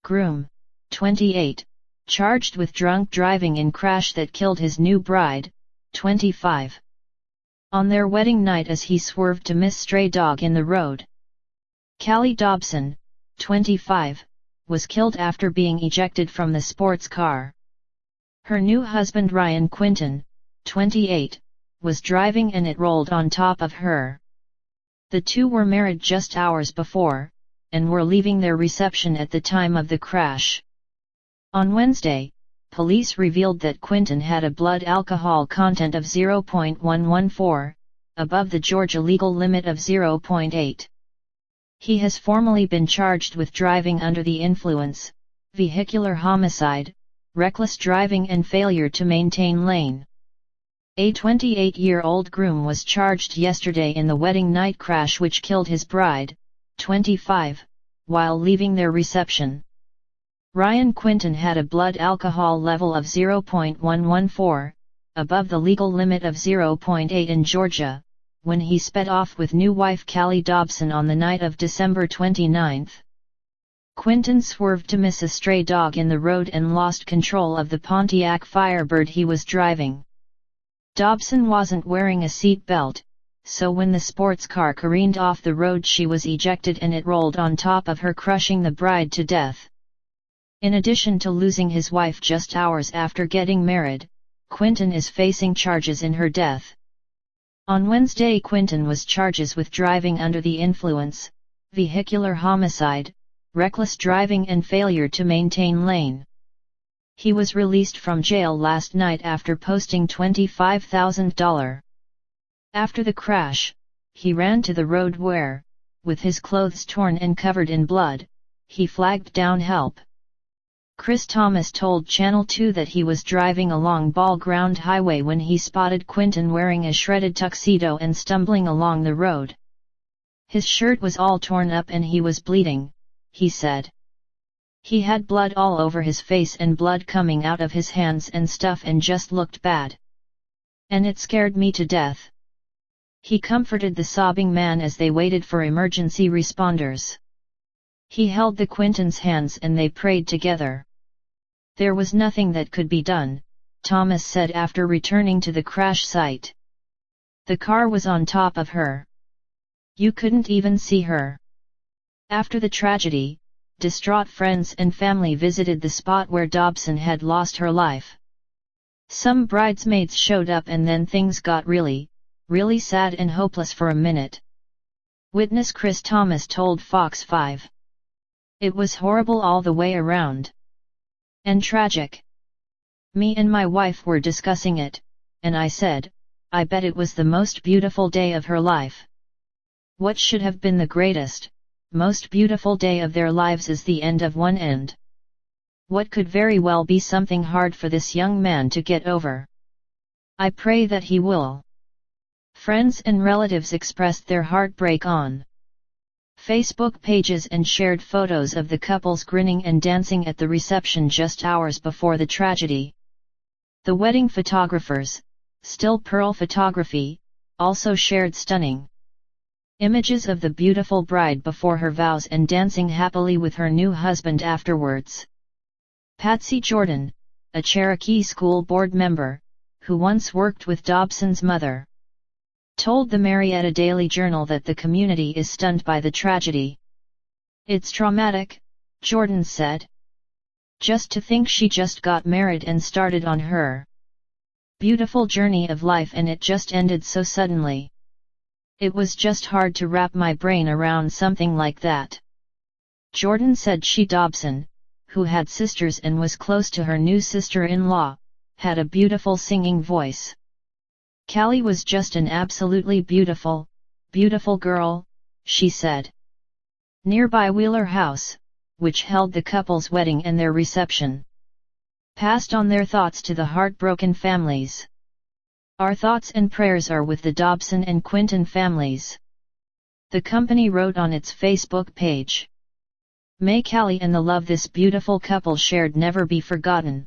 Groom, 28, charged with drunk driving in crash that killed his new bride, 25. On their wedding night as he swerved to miss stray dog in the road. Callie Dobson, 25, was killed after being ejected from the sports car. Her new husband Ryan Quinton, 28, was driving and it rolled on top of her. The two were married just hours before, and were leaving their reception at the time of the crash. On Wednesday, police revealed that Quinton had a blood alcohol content of 0.114, above the Georgia legal limit of 0.8. He has formally been charged with driving under the influence, vehicular homicide, reckless driving and failure to maintain lane. A 28-year-old groom was charged yesterday in the wedding night crash which killed his bride, 25, while leaving their reception. Ryan Quinton had a blood alcohol level of 0.114, above the legal limit of 0.8 in Georgia, when he sped off with new wife Callie Dobson on the night of December 29. Quinton swerved to miss a stray dog in the road and lost control of the Pontiac Firebird he was driving. Dobson wasn't wearing a seat belt, so when the sports car careened off the road she was ejected and it rolled on top of her, crushing the bride to death. In addition to losing his wife just hours after getting married, Quinton is facing charges in her death. On Wednesday Quinton was charged with driving under the influence, vehicular homicide, reckless driving and failure to maintain lane. He was released from jail last night after posting $25,000. After the crash, he ran to the road where, with his clothes torn and covered in blood, he flagged down help. Chris Thomas told Channel 2 that he was driving along Ball Ground Highway when he spotted Quinton wearing a shredded tuxedo and stumbling along the road. His shirt was all torn up and he was bleeding, he said. He had blood all over his face and blood coming out of his hands and stuff and just looked bad. And it scared me to death. He comforted the sobbing man as they waited for emergency responders. He held the Quinton's hands and they prayed together. There was nothing that could be done, Thomas said after returning to the crash site. The car was on top of her. You couldn't even see her. After the tragedy, distraught friends and family visited the spot where Dobson had lost her life. Some bridesmaids showed up and then things got really sad and hopeless for a minute. Witness Chris Thomas told Fox 5. It was horrible all the way around. And tragic. Me and my wife were discussing it, and I said, I bet it was the most beautiful day of her life. What should have been the greatest, most beautiful day of their lives is the end of one end. What could very well be something hard for this young man to get over. I pray that he will. Friends and relatives expressed their heartbreak on Facebook pages and shared photos of the couples grinning and dancing at the reception just hours before the tragedy. The wedding photographers, Still Pearl Photography, also shared stunning images of the beautiful bride before her vows and dancing happily with her new husband afterwards. Patsy Jordan, a Cherokee School Board member, who once worked with Dobson's mother, told the Marietta Daily Journal that the community is stunned by the tragedy. It's traumatic, Jordan said. Just to think she just got married and started on her beautiful journey of life and it just ended so suddenly. It was just hard to wrap my brain around something like that. Jordan said Dobson, who had sisters and was close to her new sister-in-law, had a beautiful singing voice. Callie was just an absolutely beautiful girl, she said. Nearby Wheeler House, which held the couple's wedding and their reception, passed on their thoughts to the heartbroken families. Our thoughts and prayers are with the Dobson and Quinton families, the company wrote on its Facebook page. May Callie and the love this beautiful couple shared never be forgotten.